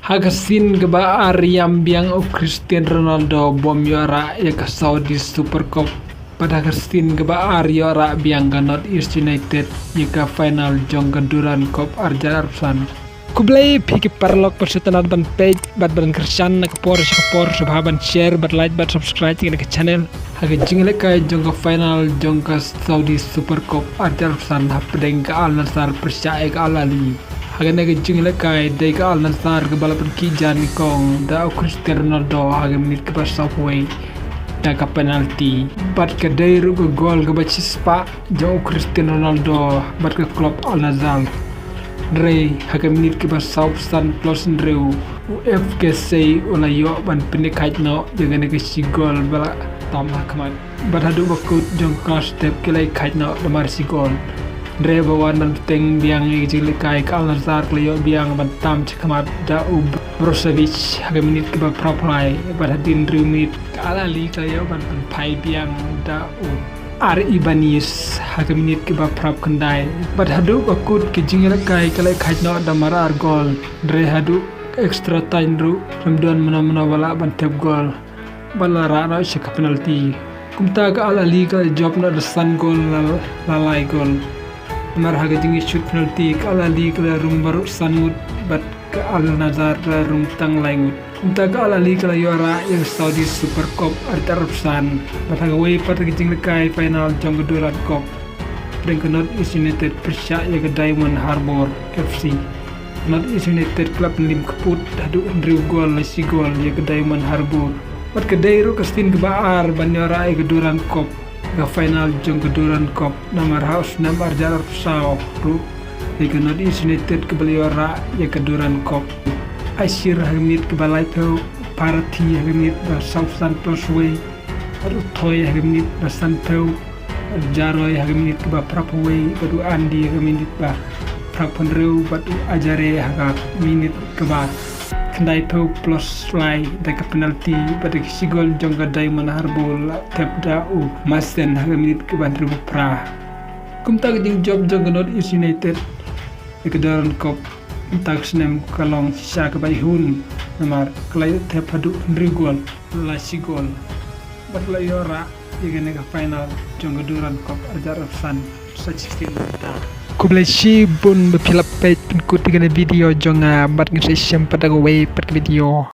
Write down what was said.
Hagasin gaba Ariam biang o Cristiano Ronaldo bom yora ya ke Saudi Super Cup. Pada Hagasin gaba yora biang ke North East United ya ke final jong ke Duran Cup Arjar Arsan. Kublai piki parlok persetenan ban page bat ban kersan ke por subhaban share bat like bat subscribe ke channel. Haga jingle kai jong ke final jong ke Saudi Super Cup Arjar Arsan hapdeng ke Al Nassr percaya ke Al Ali. Haga nega jingle kai dei ke Al Nassr ke balapan kijan kong da Cristiano Ronaldo haga menit ke pas halfway da ke penalti bat ke dei ru ke gol ke bacispa jong Cristiano Ronaldo bat ke klub Al Nassr. Dre haga menit ke bas San plus Andreu UFKC ulayo ban pendek no jangan ke si gol bala tambah kemat badhadu bakut jong kas step kelai no damar si gol Dre bawan ban teng biang jili kai ke Al Nassr klayo biang ban tam cekamat da Brozovic haga menit ke ba proplai badhadin rumit ke Al Ali klayo ban pai biang da Ar Ibanez haga menit ke prap kendai badhadu bakut ke jingle kai kalai no damar ar gol Dre hadu extra time ru ramdan mana wala ban tep gol balara no shika penalti kumta ke Al Ali ka job na desan gol lalai gol mar haga jingi shoot penalti ke Al Ali ka rum baru sanut bat ke Al Nassr rum tang laingut kumta ke Al Ali ka yora yang Saudi Super Cup Arjar Arsan bat haga way pat ke jingle kai final jong Duran Cup dan ke North East United persya ya ke Diamond Harbour FC North East United klub lim keput hadu Andrew gol si gol ya ke Diamond Harbour bat ke dairu kestin ke baar banyora ya ke Duran Cup ke final jong ke Duran Cup namar house nam Arjar Arsan ru ya ke North East United ke beliora ya ke Duran Cup Asyir hamid ke balai tau parti hamid ba Southern plus way adu toy hamid ba santau Jaroy haga ke ba Prapway badu Andi haga menit ba Prapanreu badu Ajare haga menit ke ba kendai tau plus fly da ke penalti badu si gol jongga Diamond Harbour tep da Masen haga menit ke ba Drew pra kumta jing job jongga North East United ke Duran Cup tak senem kalong sisa ke Baihun namar kelai tep hadu Drew gol la si gol badu la yora yang ke final jong Duran Cup Arjar Arsan sajistin ta kublesi bun bepilap page penkut dengan video jong bat ngisem pada way per video